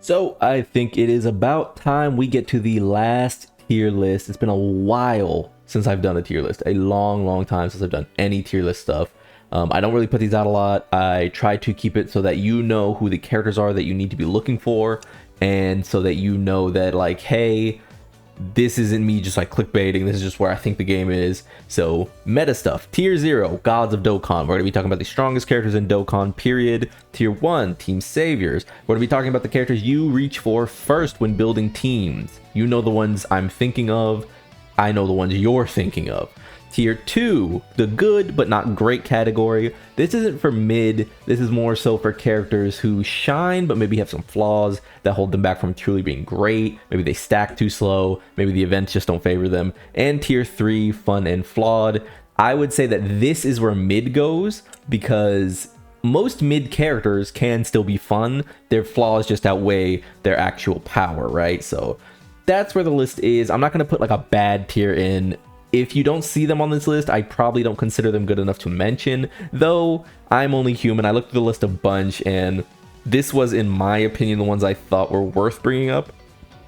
So I think it is about time we get to the last tier list. It's been a while since I've done a tier list, a long time since I've done any tier list stuff. I don't really put these out a lot. I try to keep it so that you know who the characters are that you need to be looking for, and so that you know that, like, hey, this isn't me just like clickbaiting. This is just where I think the game is. So meta stuff. Tier 0, Gods of Dokkan. We're going to be talking about the strongest characters in Dokkan, period. Tier 1, Team Saviors. We're going to be talking about the characters you reach for first when building teams. You know the ones I'm thinking of. I know the ones you're thinking of. Tier 2, the good but not great category. This isn't for mid. This is more so for characters who shine but maybe have some flaws that hold them back from truly being great. Maybe they stack too slow. Maybe the events just don't favor them. And Tier 3, fun and flawed. I would say that this is where mid goes, because most mid characters can still be fun. Their flaws just outweigh their actual power, right? So that's where the list is. I'm not going to put like a bad tier in. If you don't see them on this list, I probably don't consider them good enough to mention, though I'm only human. I looked at the list a bunch, and this was, in my opinion, the ones I thought were worth bringing up.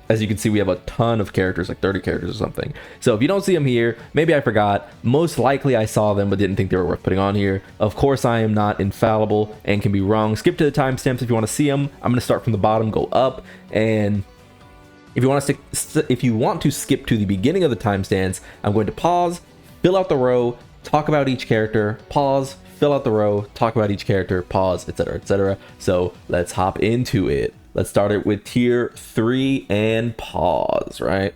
As you can see, we have a ton of characters, like 30 characters or something. So if you don't see them here, maybe I forgot. Most likely I saw them but didn't think they were worth putting on here. Of course, I am not infallible and can be wrong. Skip to the timestamps if you want to see them. I'm going to start from the bottom, go up, and if you want to skip to the beginning of the timestamps, I'm going to pause, fill out the row, talk about each character, pause, fill out the row, talk about each character, pause, etc, etc. So let's hop into it. Let's start it with tier 3 and pause, right?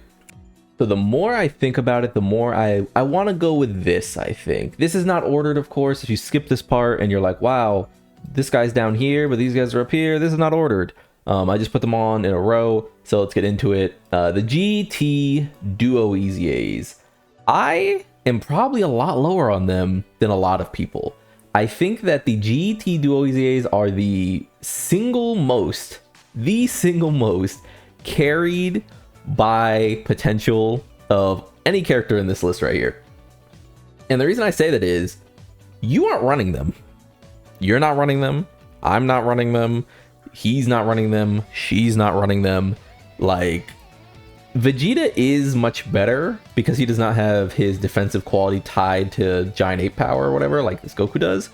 So the more I think about it, the more I want to go with this, I think. This is not ordered, of course. If you skip this part and you're like, wow, this guy's down here, but these guys are up here, this is not ordered. I just put them on in a row, so let's get into it. The GT Duo Easy A's. I am probably a lot lower on them than a lot of people. I think that the GT Duo Easy A's are the single most carried by potential of any character in this list right here. And the reason I say that is, you aren't running them. You're not running them. I'm not running them. He's not running them. She's not running them. Like, Vegeta is much better because he does not have his defensive quality tied to giant ape power or whatever like this Goku does.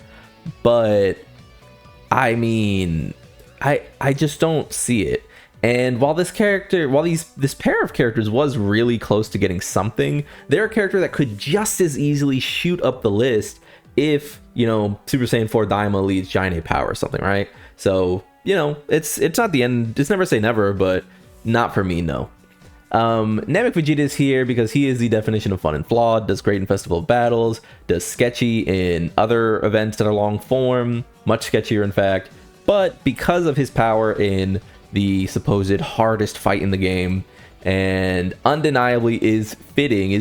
But I mean, I just don't see it. And while this pair of characters was really close to getting something, they're a character that could just as easily shoot up the list if, you know, Super Saiyan 4 Daima leads giant ape power or something, right? So, you know, it's not the end. It's never say never, but not for me, no. Namek Vegeta is here because he is the definition of fun and flawed, does great in Festival of Battles, does sketchy in other events that are long form, much sketchier in fact, but because of his power in the supposed hardest fight in the game, and undeniably is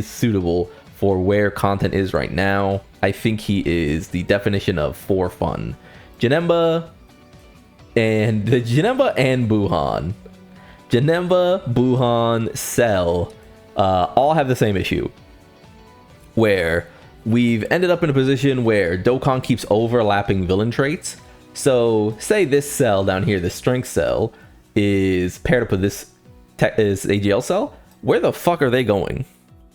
suitable for where content is right now, I think he is the definition of for fun. Janemba and Buhan. Janemba, Buhan, Cell all have the same issue, where we've ended up in a position where Dokkan keeps overlapping villain traits. So say this Cell down here, this strength Cell, is paired up with this AGL Cell. Where the fuck are they going?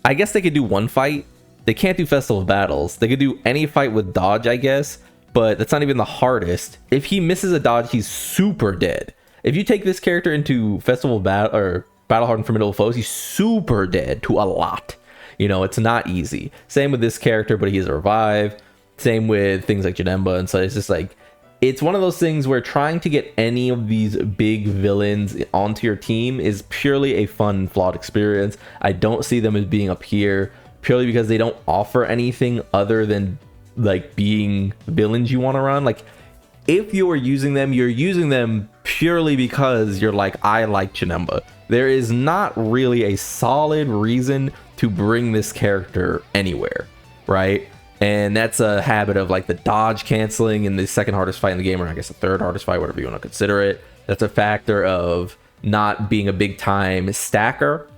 I guess they could do one fight. They can't do Festival of Battles. They could do any fight with dodge, I guess, but that's not even the hardest. If he misses a dodge, he's super dead. If you take this character into Festival of Battle or Battle Hardened Formidable Foes, he's super dead to a lot. You know, it's not easy. Same with this character, but he has a revive. Same with things like Janemba, and so it's just like, it's one of those things where trying to get any of these big villains onto your team is purely a fun, flawed experience. I don't see them as being up here purely because they don't offer anything other than like being villains you want to run. Like, if you're using them purely because you're like, I like Janemba. There is not really a solid reason to bring this character anywhere, right? And that's a habit of like the dodge canceling in the second hardest fight in the game, or I guess the third hardest fight, whatever you want to consider it. That's a factor of not being a big time stacker.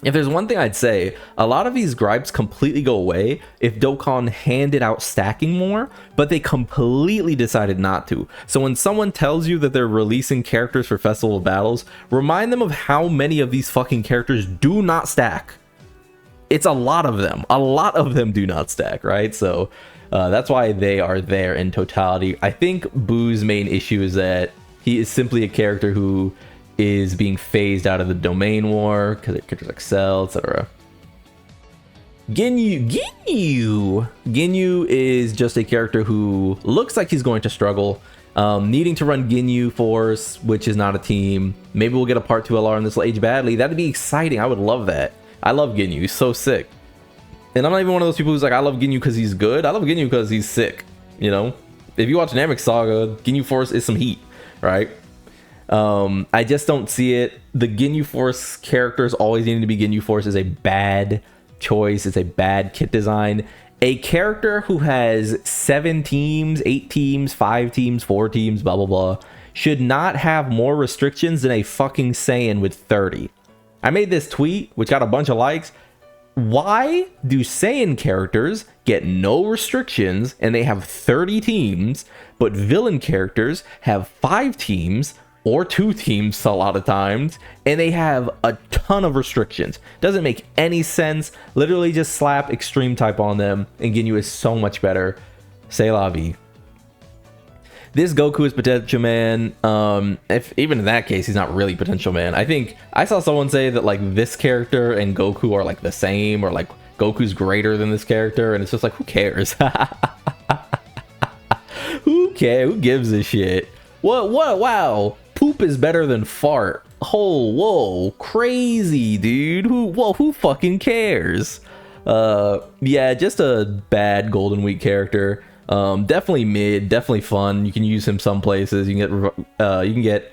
If there's one thing I'd say, a lot of these gripes completely go away if Dokkan handed out stacking more, but they completely decided not to. So when someone tells you that they're releasing characters for Festival of Battles, remind them of how many of these fucking characters do not stack. It's a lot of them. A lot of them do not stack, right? So that's why they are there in totality. I think Boo's main issue is that he is simply a character who is being phased out of the domain war because characters excel, etc. Ginyu is just a character who looks like he's going to struggle, needing to run Ginyu Force, which is not a team. Maybe we'll get a part 2 LR in this will age badly. That'd be exciting. I would love that. I love Ginyu. He's so sick. And I'm not even one of those people who's like, I love Ginyu because he's good. I love Ginyu because he's sick. You know, if you watch Namek Saga, Ginyu Force is some heat, right? I just don't see it. The Ginyu Force characters always needing to be Ginyu Force is a bad choice. It's a bad kit design. A character who has 7 teams, 8 teams, 5 teams, 4 teams, blah, blah, blah, should not have more restrictions than a fucking Saiyan with 30. I made this tweet, which got a bunch of likes. Why do Saiyan characters get no restrictions and they have 30 teams, but villain characters have 5 teams or 2 teams a lot of times, and they have a ton of restrictions? Doesn't make any sense. Literally just slap extreme type on them and Ginyu is so much better. C'est la vie. This Goku is potential man. If even in that case, he's not really potential man. I think I saw someone say that like this character and Goku are like the same, or like Goku's greater than this character, and it's just like, who cares? Who cares? Who gives a shit? What? Wow. Poop is better than fart. Oh, whoa, crazy, dude. Who fucking cares? Yeah, just a bad Golden Week character. Definitely mid, definitely fun. You can use him some places. You can get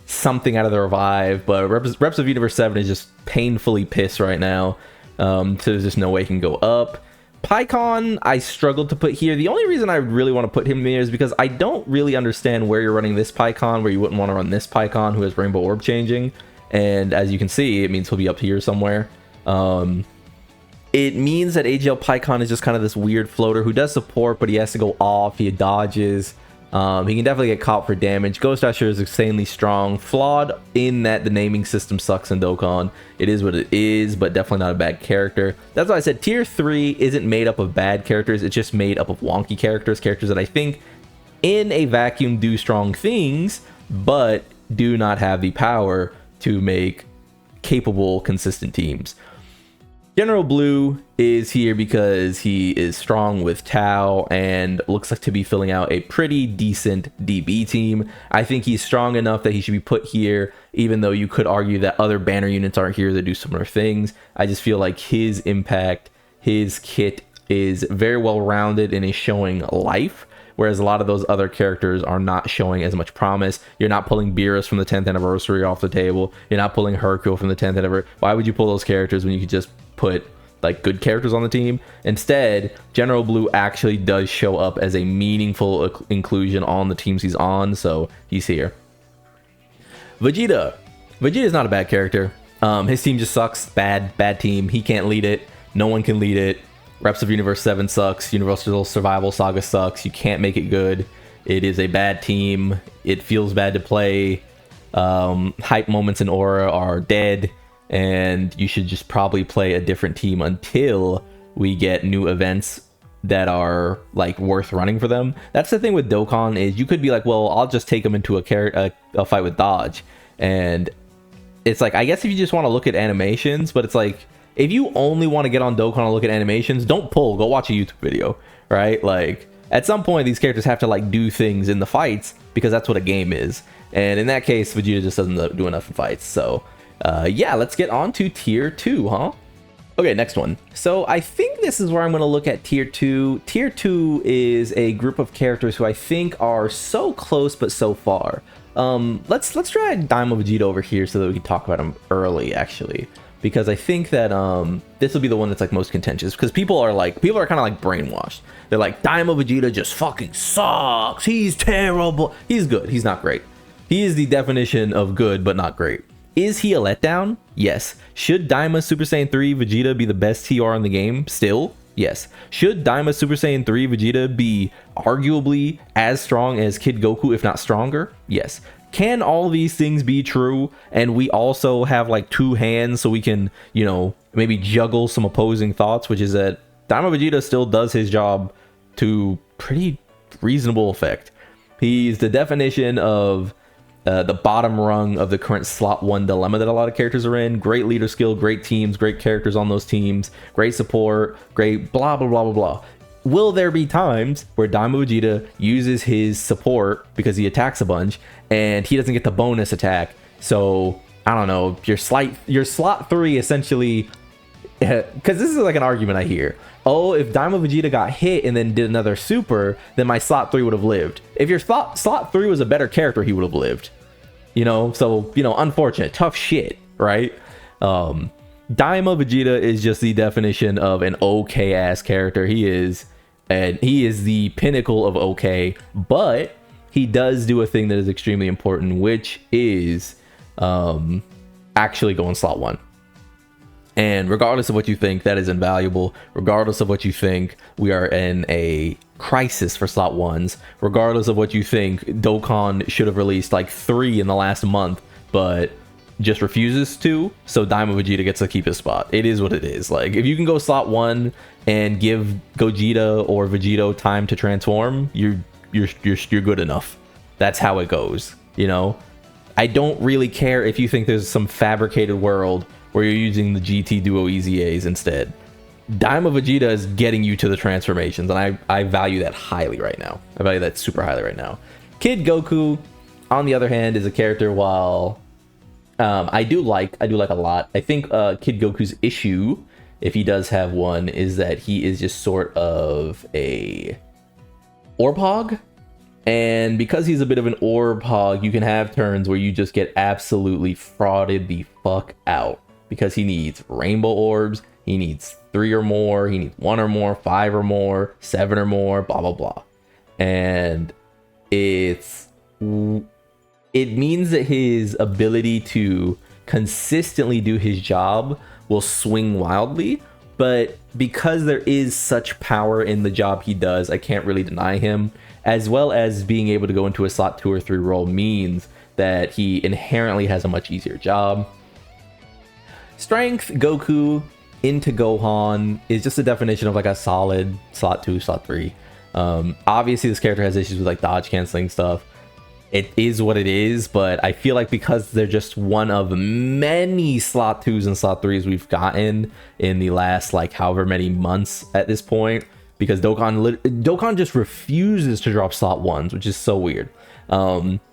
something out of the revive, but Reps of Universe 7 is just painfully pissed right now. So there's just no way he can go up. PyCon, I struggled to put here. The only reason I really want to put him there is because I don't really understand where you're running this PyCon, where you wouldn't want to run this PyCon who has Rainbow Orb changing. And as you can see, it means he'll be up here somewhere. It means that AGL PyCon is just kind of this weird floater who does support, but he has to go off. He dodges. He can definitely get caught for damage. Ghost Usher is insanely strong. Flawed in that the naming system sucks in Dokkan. It is what it is, but definitely not a bad character. That's why I said tier 3 isn't made up of bad characters. It's just made up of wonky characters. Characters that I think in a vacuum do strong things, but do not have the power to make capable, consistent teams. General Blue is here because he is strong with Tau and looks like to be filling out a pretty decent DB team. I think he's strong enough that he should be put here, even though you could argue that other banner units aren't here that do similar things. I just feel like his impact, his kit is very well rounded and is showing life, whereas a lot of those other characters are not showing as much promise. You're not pulling Beerus from the 10th anniversary off the table. You're not pulling Hercule from the 10th anniversary. Why would you pull those characters when you could just put like good characters on the team? Instead, General Blue actually does show up as a meaningful inclusion on the teams he's on, so he's here. Vegeta is not a bad character. His team just sucks. Bad team. He can't lead it. No one can lead it. Reps of Universe 7 sucks. Universal Survival Saga sucks. You can't make it good. It is a bad team. It feels bad to play. Hype moments in Aura are dead, and you should just probably play a different team until we get new events that are like worth running for them. That's the thing with Dokkan, is you could be like, well, I'll just take them into a fight with Dodge, and it's like, I guess if you just want to look at animations, but it's like, if you only want to get on Dokkan and look at animations, don't pull, go watch a YouTube video, right? Like, at some point these characters have to like do things in the fights because that's what a game is, and in that case Vegeta just doesn't do enough in fights. So yeah, let's get on to tier 2, huh? Okay, next one. So I think this is where I'm going to look at tier 2. Tier 2 is a group of characters who I think are so close but so far. Let's drag Daima Vegeta over here so that we can talk about him early, actually, because I think that this will be the one that's like most contentious, because people are kind of like brainwashed. They're like, Daima Vegeta just fucking sucks. He's terrible. He's good. He's not great. He is the definition of good but not great. Is he a letdown? Yes. Should Daima Super Saiyan 3 Vegeta be the best TR in the game? Still? Yes. Should Daima Super Saiyan 3 Vegeta be arguably as strong as Kid Goku, if not stronger? Yes. Can all these things be true, and we also have like two hands so we can, you know, maybe juggle some opposing thoughts, which is that Daima Vegeta still does his job to pretty reasonable effect. He's the definition of the bottom rung of the current slot 1 dilemma that a lot of characters are in. Great leader skill, great teams, great characters on those teams, great support, great blah blah blah blah blah. Will there be times where Daima Vegeta uses his support because he attacks a bunch and he doesn't get the bonus attack? So I don't know, your slot 3 essentially, because this is like an argument I hear. Oh, if Daima Vegeta got hit and then did another super, then my slot 3 would have lived. If your slot 3 was a better character, he would have lived. You know, so, you know, unfortunate, tough shit, right? Daima Vegeta is just the definition of an okay ass character. He is the pinnacle of okay, but he does do a thing that is extremely important, which is actually go in slot 1. And regardless of what you think, that is invaluable. Regardless of what you think, we are in a crisis for slot 1s. Regardless of what you think, Dokkan should have released like 3 in the last month, but just refuses to. So Daima Vegeta gets to keep his spot. It is what it is. Like, if you can go slot 1 and give Gogeta or Vegito time to transform, you're good enough. That's how it goes. You know, I don't really care if you think there's some fabricated world where you're using the GT Duo EZAs instead. Daima Vegeta is getting you to the transformations, and I value that highly right now. I value that super highly right now. Kid Goku, on the other hand, is a character while I do like a lot. I think Kid Goku's issue, if he does have one, is that he is just sort of a orb hog. And because he's a bit of an orb hog, you can have turns where you just get absolutely frauded the fuck out. Because he needs rainbow orbs, he needs 3 or more, he needs 1 or more, 5 or more, 7 or more, blah blah blah. And it means that his ability to consistently do his job will swing wildly, but because there is such power in the job he does, I can't really deny him, as well as being able to go into a slot 2 or 3 role means that he inherently has a much easier job. Strength Goku into Gohan is just a definition of like a solid slot 2, slot 3. Obviously this character has issues with like dodge canceling stuff. It is what it is, but I feel like because they're just one of many slot 2s and slot 3s we've gotten in the last like however many months at this point, because Dokkan just refuses to drop slot 1s, which is so weird.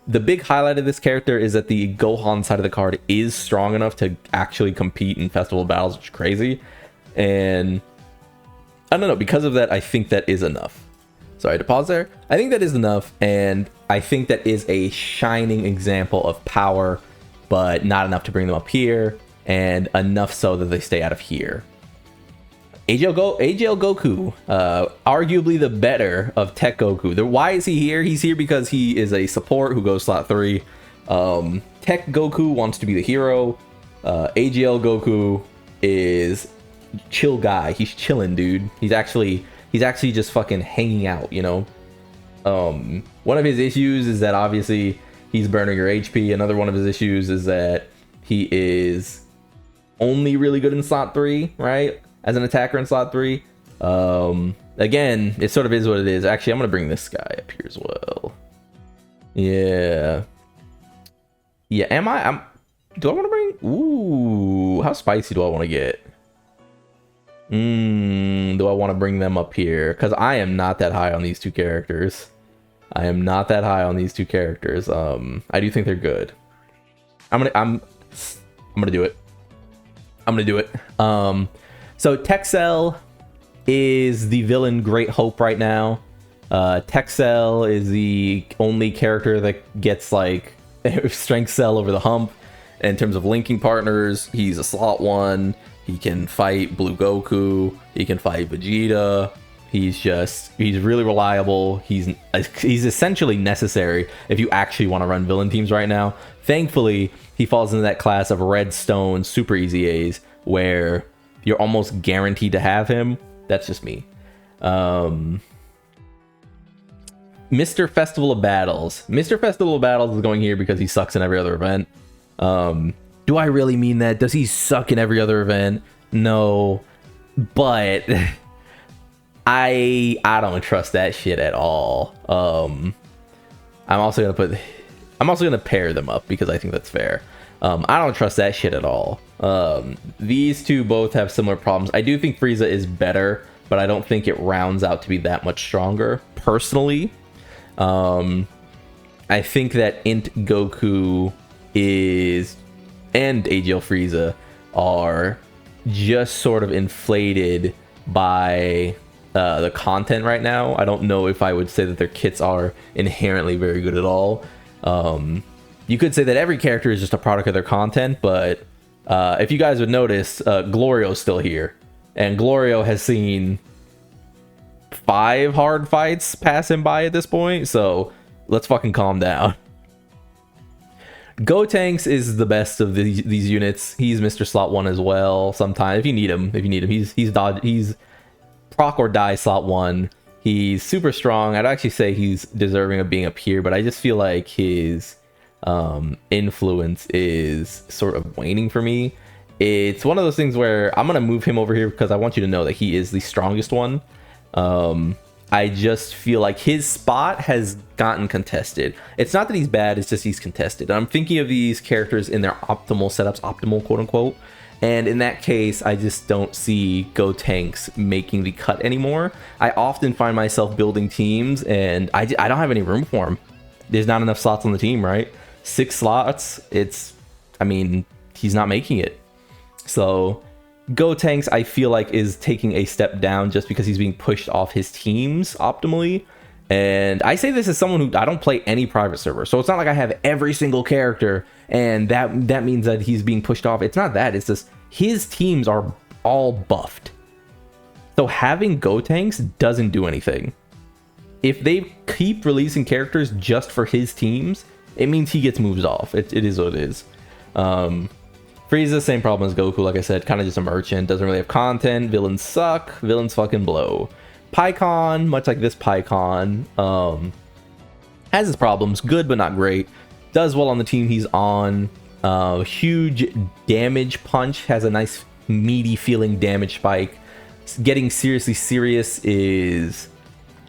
The big highlight of this character is that the Gohan side of the card is strong enough to actually compete in festival battles, which is crazy. And I don't know, because of that, I think that is enough. Sorry to pause there. I think that is enough, and I think that is a shining example of power, but not enough to bring them up here, and enough so that they stay out of here. AGL Goku, arguably the better of Tech Goku. Why is he here? He's here because he is a support who goes slot 3. Tech Goku wants to be the hero. AGL Goku is chill guy. He's chilling, dude. He's actually just fucking hanging out, you know? One of his issues is that obviously he's burning your HP. Another one of his issues is that he is only really good in slot 3, right? As an attacker in slot 3. Again, it sort of is what it is. Actually, I'm gonna bring this guy up here as well. Yeah, do I want to bring, ooh, how spicy do I want to get? Do I want to bring them up here? Because I am not that high on these two characters. I do think they're good. I'm gonna do it. So Texel is the villain Great Hope right now. Texel is the only character that gets like strength cell over the hump. In terms of linking partners, he's a slot 1. He can fight Blue Goku. He can fight Vegeta. He's really reliable. He's essentially necessary if you actually want to run villain teams right now. Thankfully, he falls into that class of redstone super easy A's where you're almost guaranteed to have him. That's just me. Mr. Festival of Battles. Mr. Festival of Battles is going here because he sucks in every other event. Do I really mean that? Does he suck in every other event? No. But I don't trust that shit at all. I'm also gonna pair them up because I think that's fair. I don't trust that shit at all. These two both have similar problems. I do think Frieza is better, but I don't think it rounds out to be that much stronger, personally. I think that Int Goku and AGL Frieza are just sort of inflated by the content right now. I don't know if I would say that their kits are inherently very good at all. You could say that every character is just a product of their content, but if you guys would notice, Glorio's still here, and Glorio has seen 5 hard fights pass him by at this point, so let's fucking calm down. Gotenks is the best of these units. He's Mr. Slot 1 as well. Sometimes if you need him, he's proc or die slot 1. He's super strong. I'd actually say he's deserving of being up here, but I just feel like his influence is sort of waning for me. It's one of those things where I'm gonna move him over here because I want you to know that he is the strongest one. I just feel like his spot has gotten contested. It's not that he's bad, it's just he's contested. I'm thinking of these characters in their optimal setups, optimal quote unquote, and in that case I just don't see Gotenks making the cut anymore. I often find myself building teams and I don't have any room for him. There's not enough slots on the team, right? 6 slots, he's not making it. So Gotenks, I feel like, is taking a step down just because he's being pushed off his teams optimally. And I say this as someone who I don't play any private server, so it's not like I have every single character and that means that he's being pushed off. It's not that, it's just his teams are all buffed. So having Gotenks doesn't do anything. If they keep releasing characters just for his teams, it means he gets moves off. It is what it is. Frieza, same problem as Goku, like I said, kind of just a merchant, doesn't really have content, villains suck, villains fucking blow. Pycon, much like this Pycon, has his problems, good but not great, does well on the team he's on, huge damage punch, has a nice meaty feeling damage spike, getting seriously serious is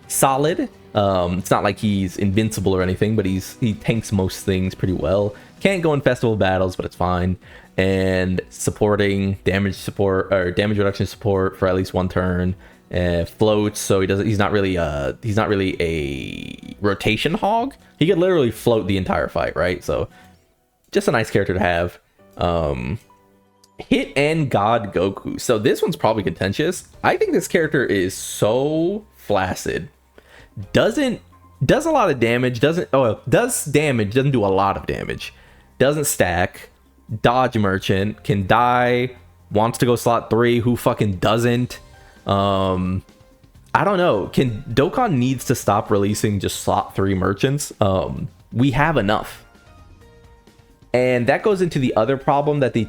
solid. It's not like he's invincible or anything, but he tanks most things pretty well. Can't go in festival battles, but it's fine. And supporting damage support or damage reduction support for at least 1 turn. Floats, so he's not really a rotation hog. He could literally float the entire fight, right? So just a nice character to have. Hit and God Goku. So this one's probably contentious. I think this character is so flaccid. Does a lot of damage, does damage, doesn't do a lot of damage, doesn't stack, dodge merchant, can die, wants to go slot 3, who fucking doesn't? I don't know. Dokkan needs to stop releasing just slot 3 merchants. We have enough. And that goes into the other problem that the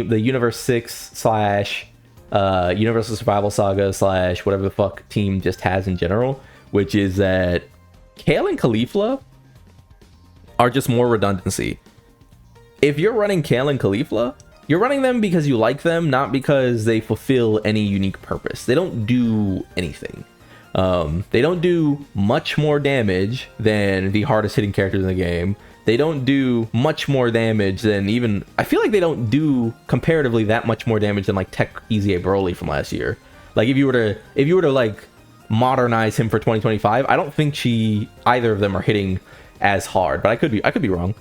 Universe 6 / Universal Survival Saga / whatever the fuck team just has in general, which is that Kale and Caulifla are just more redundancy. If you're running Kale and Caulifla, you're running them because you like them, not because they fulfill any unique purpose. They don't do anything. They don't do much more damage than the hardest hitting characters in the game. They don't do much more damage than even... I feel like they don't do comparatively that much more damage than like Tech Easy A Broly from last year. Like if you were to like modernize him for 2025, I don't think either of them are hitting as hard, but I could be wrong.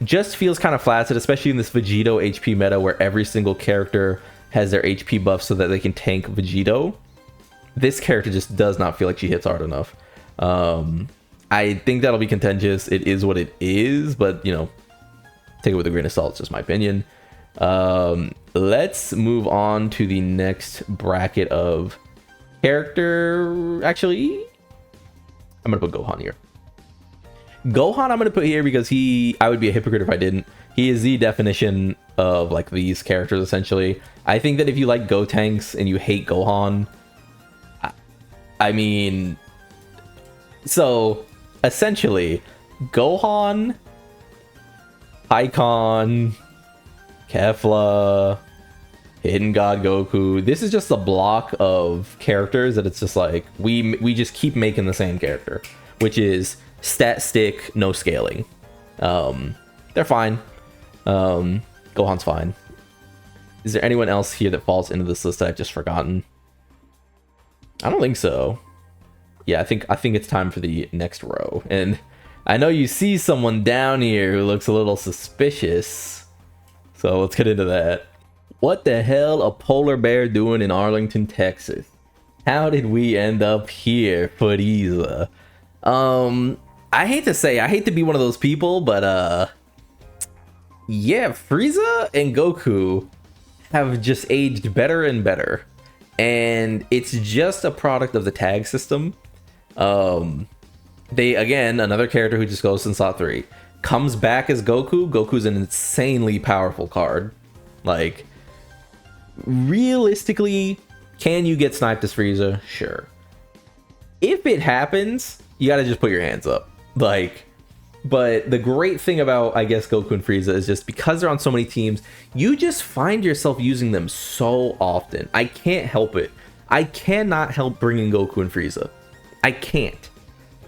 Just feels kind of flaccid, especially in this Vegito HP meta where every single character has their HP buff so that they can tank Vegito. This character just does not feel like she hits hard enough. I think that'll be contentious. It is what it is, but you know, take it with a grain of salt. It's just my opinion. Let's move on to the next bracket of character. Actually, I'm gonna put Gohan here. Gohan I'm gonna put here because I would be a hypocrite if I didn't. He is the definition of like these characters essentially. I think that if you like Gotenks and you hate Gohan, I mean, so essentially Gohan, Icon, Kefla, Hidden God Goku. This is just a block of characters that it's just like we just keep making the same character, which is stat stick, no scaling. They're fine. Gohan's fine. Is there anyone else here that falls into this list that I've just forgotten? I don't think so. Yeah, I think it's time for the next row. And I know you see someone down here who looks a little suspicious. So let's get into that. What the hell a polar bear doing in Arlington, Texas? How did we end up here, Frieza? I hate to be one of those people, but yeah, Frieza and Goku have just aged better and better. And it's just a product of the tag system. They, again, another character who just goes in slot 3. Comes back as Goku. Goku's an insanely powerful card. Like, realistically, can you get sniped as Frieza? Sure. If it happens, you gotta just put your hands up. Like, but the great thing about, I guess, Goku and Frieza is just because they're on so many teams, you just find yourself using them so often. I can't help it. I cannot help bringing Goku and Frieza. I can't.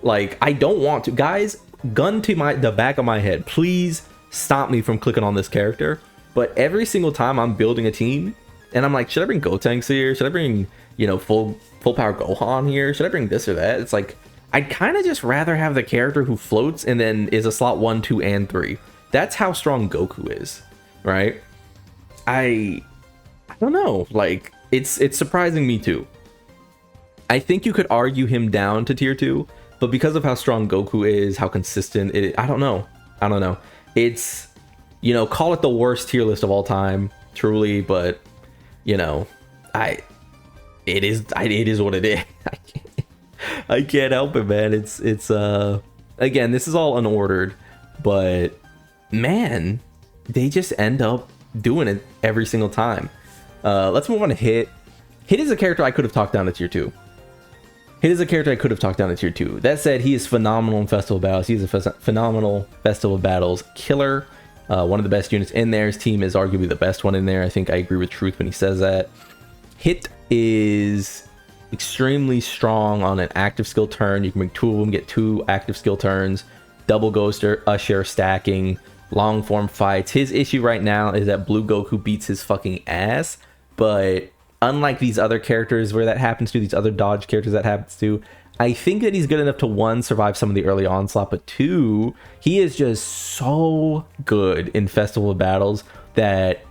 Like, I don't want to. Guys, gun to the back of my head, please stop me from clicking on this character. But every single time I'm building a team, and I'm like, should I bring Gotenks here? Should I bring, you know, full power Gohan here? Should I bring this or that? It's like, I'd kind of just rather have the character who floats and then is a slot 1, 2, and 3. That's how strong Goku is, right? I don't know. Like, it's surprising me too. I think you could argue him down to tier 2, but because of how strong Goku is, how consistent it is, I don't know. It's, you know, call it the worst tier list of all time, truly, but you know, it is what it is. I can't help it, man. It's again, this is all unordered, but man, they just end up doing it every single time. Let's move on to Hit. Hit is a character I could have talked down to tier 2. That said, he is phenomenal in Festival Battles. He's a phenomenal Festival Battles killer. One of the best units in there. His team is arguably the best one in there. I think I agree with Truth when he says that. Hit is extremely strong on an active skill turn. You can bring 2 of them, get 2 active skill turns, double Ghost Usher stacking, long form fights. His issue right now is that Blue Goku beats his fucking ass, but unlike these other characters where that happens to, these other dodge characters that happens to, I think that he's good enough to, 1, survive some of the early onslaught, but 2, he is just so good in Festival of Battles that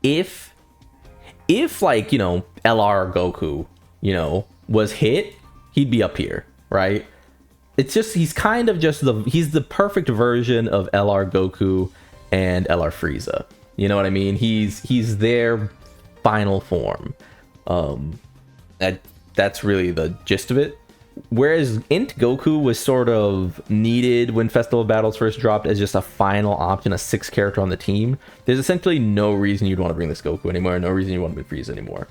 if like, you know, LR Goku, you know, was Hit, he'd be up here, right? It's just, he's kind of just he's the perfect version of LR Goku and LR Frieza. You know what I mean? He's their final form. That's really the gist of it. Whereas Int Goku was sort of needed when Festival of Battles first dropped as just a final option, a 6th character on the team. There's essentially no reason you'd want to bring this Goku anymore, no reason you want to bring Frieza anymore.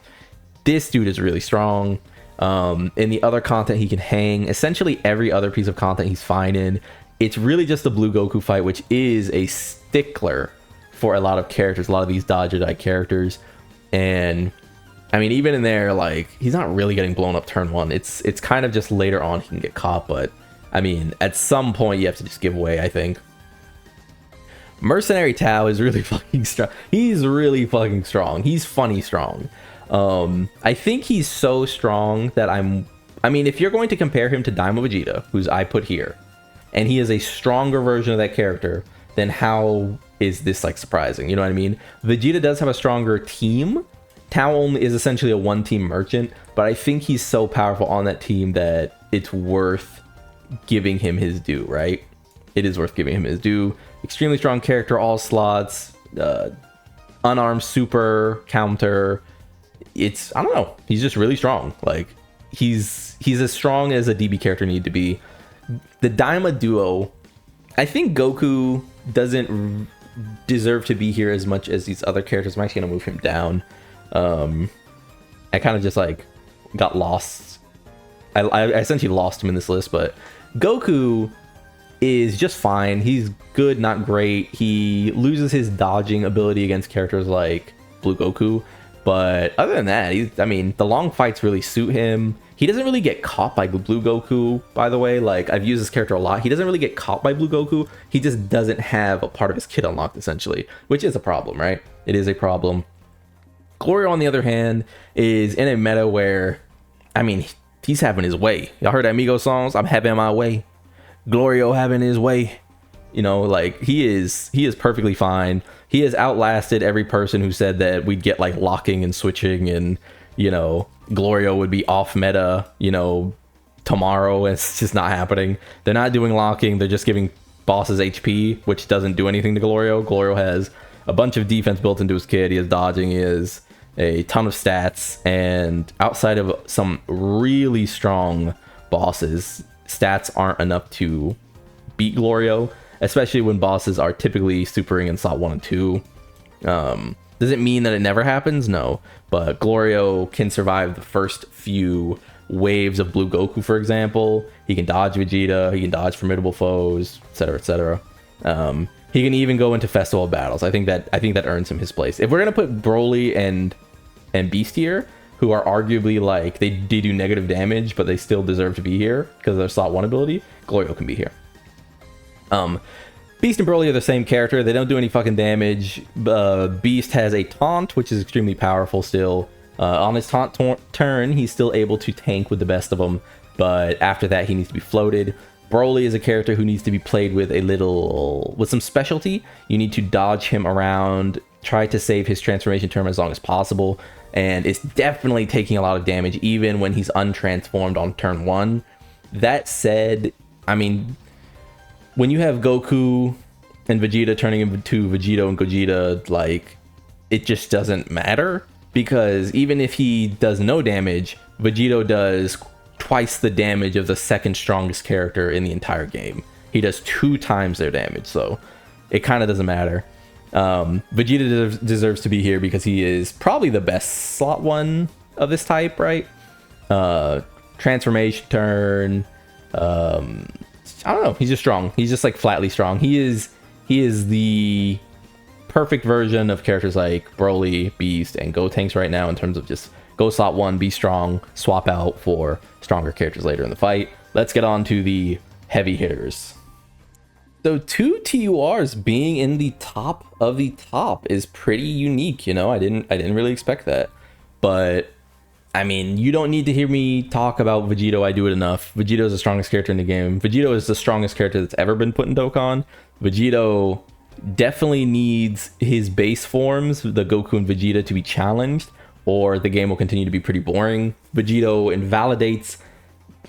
This dude is really strong. In the other content he can hang, essentially every other piece of content he's fine in. It's really just the Blue Goku fight, which is a stickler for a lot of characters, a lot of these dodge or die characters. And I mean, even in there, like, he's not really getting blown up turn 1. It's kind of just later on he can get caught, but I mean, at some point you have to just give away, I think. Mercenary Tao is really fucking strong. He's really fucking strong. He's funny strong. I think he's so strong that I mean, if you're going to compare him to Daima Vegeta, who's I put here, and he is a stronger version of that character, then how is this like surprising? You know what I mean? Vegeta does have a stronger team. Tao only is essentially a 1-team merchant, but I think he's so powerful on that team that it's worth giving him his due, right? It is worth giving him his due. Extremely strong character, all slots, unarmed super, counter. It's, I don't know, he's just really strong. Like, he's as strong as a DB character need to be. the Daima duo, I think Goku doesn't deserve to be here as much as these other characters. I'm actually gonna move him down. I kind of just like got lost. I essentially lost him in this list, but Goku is just fine. He's good, not great. He loses his dodging ability against characters like Blue Goku, but other than that, I mean, the long fights really suit him. He doesn't really get caught by Blue Goku, by the way. Like, I've used this character a lot. He doesn't really get caught by Blue Goku. He just doesn't have a part of his kit unlocked, essentially, which is a problem, right? It is a problem. Glorio, on the other hand, is in a meta where, I mean, he's having his way. Y'all heard Amigo songs? I'm having my way. Glorio having his way. You know, like, he is perfectly fine. He has outlasted every person who said that we'd get like locking and switching and, you know, Glorio would be off meta, you know, tomorrow. It's just not happening. They're not doing locking. They're just giving bosses HP, which doesn't do anything to Glorio. Glorio has a bunch of defense built into his kit. He has dodging. He has a ton of stats. And outside of some really strong bosses, stats aren't enough to beat Glorio, especially when bosses are typically supering in slot 1 and 2. Does it mean that it never happens? No. But Glorio can survive the first few waves of Blue Goku, for example. He can dodge Vegeta. He can dodge formidable foes, etc., etc. He can even go into festival battles. I think that earns him his place. If we're gonna put Broly and Beast here, who are arguably like they do negative damage, but they still deserve to be here because of their slot 1 ability, Glorio can be here. Beast and Broly are the same character. They don't do any fucking damage. Beast has a taunt, which is extremely powerful still. On his taunt turn, he's still able to tank with the best of them, but after that, he needs to be floated. Broly is a character who needs to be played with with some specialty. You need to dodge him around, try to save his transformation term as long as possible, and it's definitely taking a lot of damage even when he's untransformed on turn 1. That said, I mean, when you have Goku and Vegeta turning into Vegito and Gogeta, like, it just doesn't matter, because even if he does no damage, Vegito does twice the damage of the second strongest character in the entire game. He does 2 times their damage, so it kind of doesn't matter. Vegeta deserves to be here because he is probably the best slot 1 of this type, right? Transformation turn, I don't know. He's just strong. He's just like flatly strong. He is the perfect version of characters like Broly, Beast, and Gotenks right now in terms of just go slot 1, be strong, swap out for stronger characters later in the fight. Let's get on to the heavy hitters. So 2 TURs being in the top of the top is pretty unique. You know, I didn't really expect that, but I mean, you don't need to hear me talk about Vegito. I do it enough. Vegito is the strongest character in the game. Vegito is the strongest character that's ever been put in Dokkan. Vegito definitely needs his base forms, the Goku and Vegeta, to be challenged, or the game will continue to be pretty boring. Vegito invalidates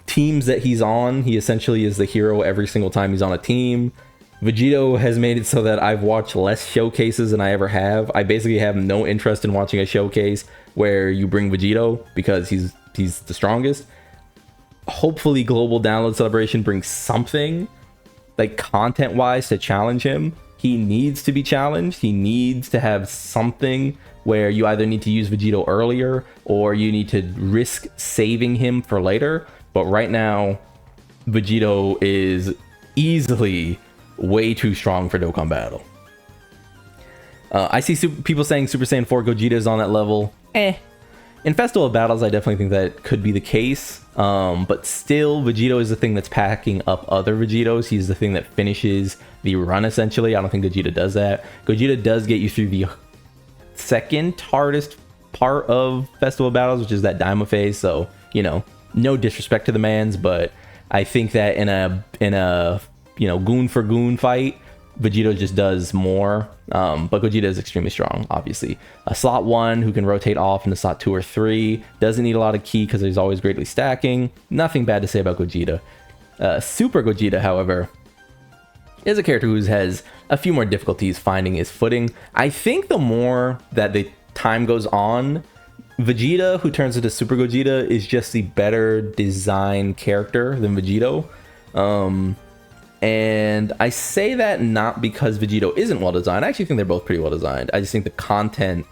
teams that he's on. He essentially is the hero every single time he's on a team. Vegito has made it so that I've watched less showcases than I ever have. I basically have no interest in watching a showcase where you bring Vegito because he's the strongest. Hopefully Global Download Celebration brings something like content-wise to challenge him. He needs to be challenged. He needs to have something where you either need to use Vegito earlier or you need to risk saving him for later. But right now, Vegito is easily way too strong for Dokkan Battle. I see people saying Super Saiyan 4 Gogeta is on that level. In Festival Battles, I definitely think that could be the case. But still, Vegito is the thing that's packing up other Vegetos. He's the thing that finishes the run, essentially. I don't think Gogeta does that. Gogeta does get you through the second hardest part of Festival Battles, which is that Daima phase. So, you know, no disrespect to the mans, but I think that in a you know, goon for goon fight, Vegito just does more. But Gogeta is extremely strong, obviously. A slot 1 who can rotate off into slot 2 or 3, doesn't need a lot of ki because he's always greatly stacking. Nothing bad to say about Gogeta. Super Gogeta, however, is a character who has a few more difficulties finding his footing. I think the more that the time goes on, Vegeta, who turns into Super Gogeta, is just the better designed character than Vegito. And I say that not because Vegito isn't well designed. I actually think they're both pretty well designed. I just think the content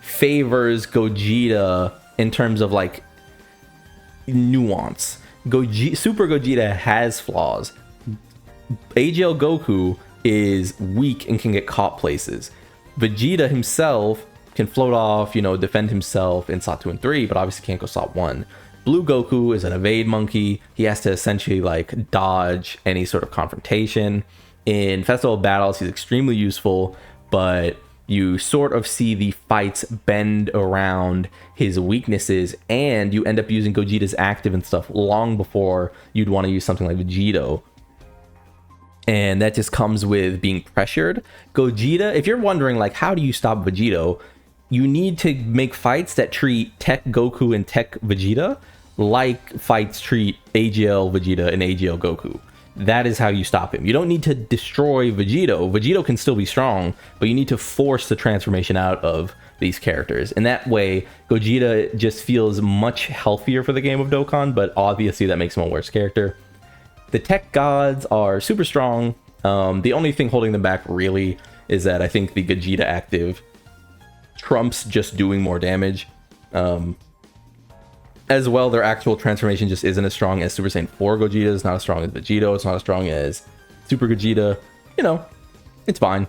favors Gogeta in terms of like nuance. Super Gogeta has flaws. AGL Goku is weak and can get caught places. Vegeta himself can float off, you know, defend himself in SOT 2 and 3, but obviously can't go SOT 1. Blue Goku is an evade monkey. He has to essentially like dodge any sort of confrontation. In Festival Battles, he's extremely useful, but you sort of see the fights bend around his weaknesses, and you end up using Gogeta's active and stuff long before you'd want to use something like Vegito. And that just comes with being pressured. Gogeta, if you're wondering like how do you stop Vegito, you need to make fights that treat Tech Goku and Tech Vegeta like fights treat AGL Vegeta and AGL Goku. That is how you stop him. You don't need to destroy Vegito. Vegito can still be strong, but you need to force the transformation out of these characters. And that way, Gogeta just feels much healthier for the game of Dokkan, but obviously that makes him a worse character. The tech gods are super strong. The only thing holding them back really is that I think the Gogeta active trumps just doing more damage. As well, their actual transformation just isn't as strong as Super Saiyan 4 Gogeta. It's not as strong as Vegito. It's not as strong as Super Gogeta. You know, it's fine.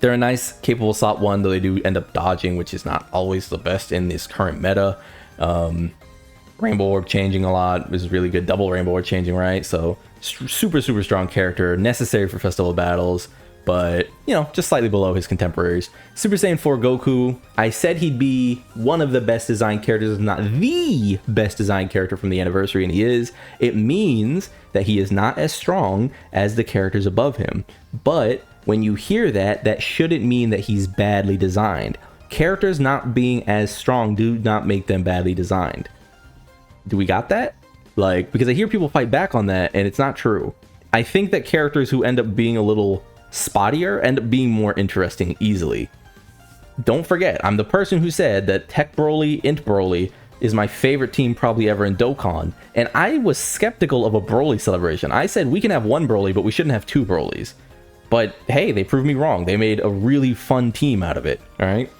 They're a nice, capable SOT 1, though they do end up dodging, which is not always the best in this current meta. Rainbow Orb changing a lot is really good. Double Rainbow Orb changing, right? So, super, super strong character. Necessary for Festival Battles, but, you know, just slightly below his contemporaries. Super Saiyan 4 Goku, I said he'd be one of the best designed characters, if not the best designed character from the anniversary, and he is. It means that he is not as strong as the characters above him. But when you hear that, that shouldn't mean that he's badly designed. Characters not being as strong do not make them badly designed. Do we got that? Like, because I hear people fight back on that, and it's not true. I think that characters who end up being a little spottier end up being more interesting easily. Don't forget, I'm the person who said that Tech Broly, Int Broly is my favorite team probably ever in Dokkan, and I was skeptical of a Broly celebration. I said we can have one Broly, but we shouldn't have two Brolys. But hey, they proved me wrong. They made a really fun team out of it, alright?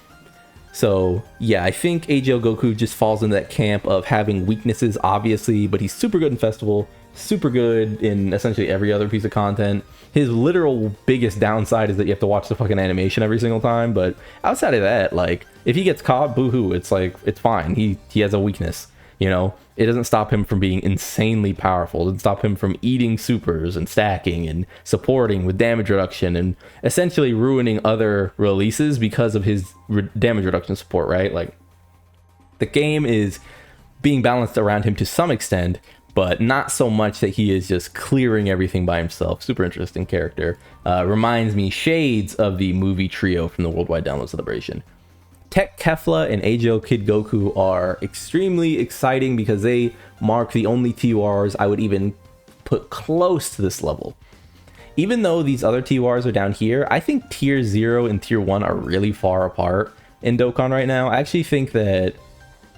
So yeah, I think AGL Goku just falls into that camp of having weaknesses, obviously, but he's super good in Festival, super good in essentially every other piece of content. His literal biggest downside is that you have to watch the fucking animation every single time, but outside of that, like, if he gets caught, boo-hoo, it's like, it's fine. He has a weakness, you know? It doesn't stop him from being insanely powerful. It doesn't stop him from eating supers and stacking and supporting with damage reduction and essentially ruining other releases because of his damage reduction support, right? Like, the game is being balanced around him to some extent, but not so much that he is just clearing everything by himself. Super interesting character. Reminds me shades of the movie trio from the Worldwide Download Celebration. Tech Kefla and AGL Kid Goku are extremely exciting because they mark the only TURs I would even put close to this level. Even though these other TURs are down here, I think Tier 0 and Tier 1 are really far apart in Dokkan right now. I actually think that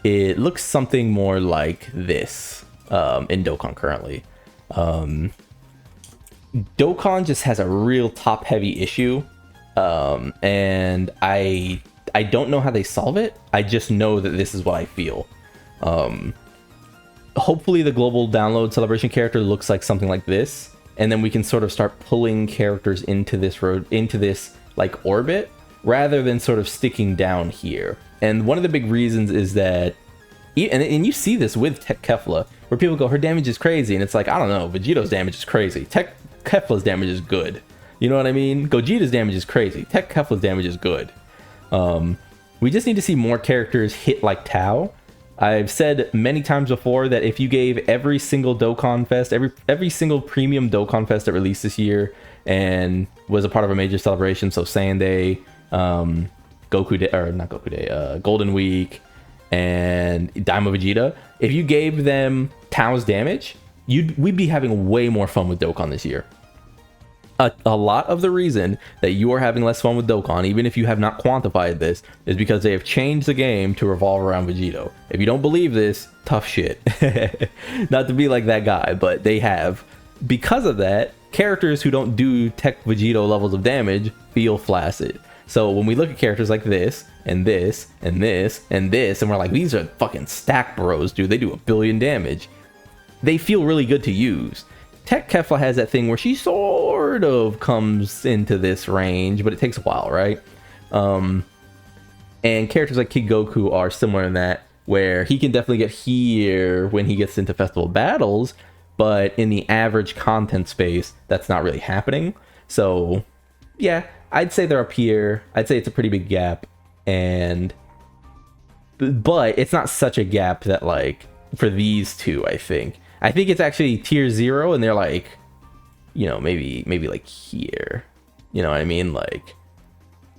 it looks something more like this in Dokkan currently. Dokkan just has a real top-heavy issue, and I don't know how they solve it. I just know that this is what I feel. Hopefully the global download celebration character looks like something like this, and then we can sort of start pulling characters into this like orbit rather than sort of sticking down here. And one of the big reasons is that, and you see this with Tech Kefla, where people go, her damage is crazy, and it's like, I don't know, Vegito's damage is crazy. Tech Kefla's damage is good. You know what I mean? Gogeta's damage is crazy. Tech Kefla's damage is good. We just need to see more characters hit like Tao. I've said many times before that if you gave every single Dokkan Fest, every single premium Dokkan Fest that released this year and was a part of a major celebration, so Saiyan Day, Goku Day, or not Goku Day, Golden Week, and Daima Vegeta, if you gave them Tao's damage, we'd be having way more fun with Dokkan this year. a lot of the reason that you are having less fun with Dokkan, even if you have not quantified this, is because they have changed the game to revolve around Vegito. If you don't believe this, tough shit. Not to be like that guy, but they have. Because of that, characters who don't do Tech Vegito levels of damage feel flaccid. So when we look at characters like this, and this, and this, and this, and we're like, these are fucking stack bros, dude. They do 1 billion damage. They feel really good to use. Tech Kefla has that thing where she sort of comes into this range, but it takes a while, right? And characters like Kid Goku are similar in that, where he can definitely get here when he gets into festival battles, but in the average content space, that's not really happening. So yeah, I'd say they're up here. I'd say it's a pretty big gap, but it's not such a gap that, like, for these two, I think it's actually tier 0, and they're like, you know, maybe like here, you know what I mean? Like,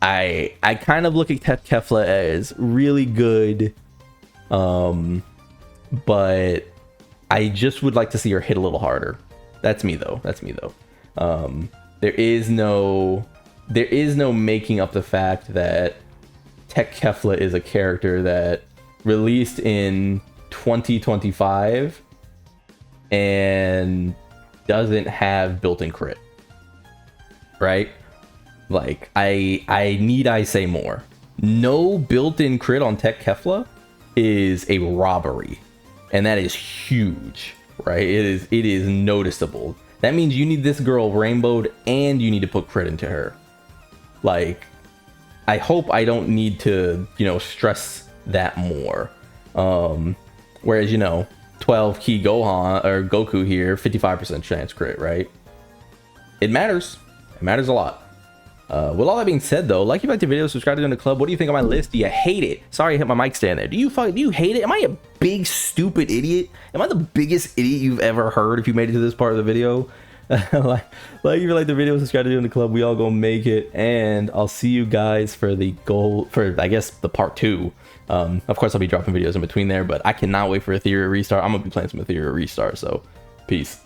I kind of look at Tech Kefla as really good, but I just would like to see her hit a little harder. That's me though. There is no making up the fact that Tech Kefla is a character that released in 2025 and doesn't have built-in crit, right? Like, I say more. No built-in crit on Tech Kefla is a robbery, and that is huge, right? It is noticeable. That means you need this girl rainbowed and you need to put crit into her. Like, I hope I don't need to, you know, stress that more. Whereas, you know, 12 key Gohan or Goku here, 55% chance crit, right? It matters. It matters a lot. With all that being said, though, like if you like the video, subscribe to the club. What do you think of my list? Do you hate it? Sorry, I hit my mic stand there. Do you hate it? Am I a big stupid idiot? Am I the biggest idiot you've ever heard if you made it to this part of the video? like if you like the video, subscribe to the club. We all gonna make it, and I'll see you guys for I guess the part 2. Of course, I'll be dropping videos in between there, but I cannot wait for Ethereal Restart. I'm gonna be playing some Ethereal Restart, so peace.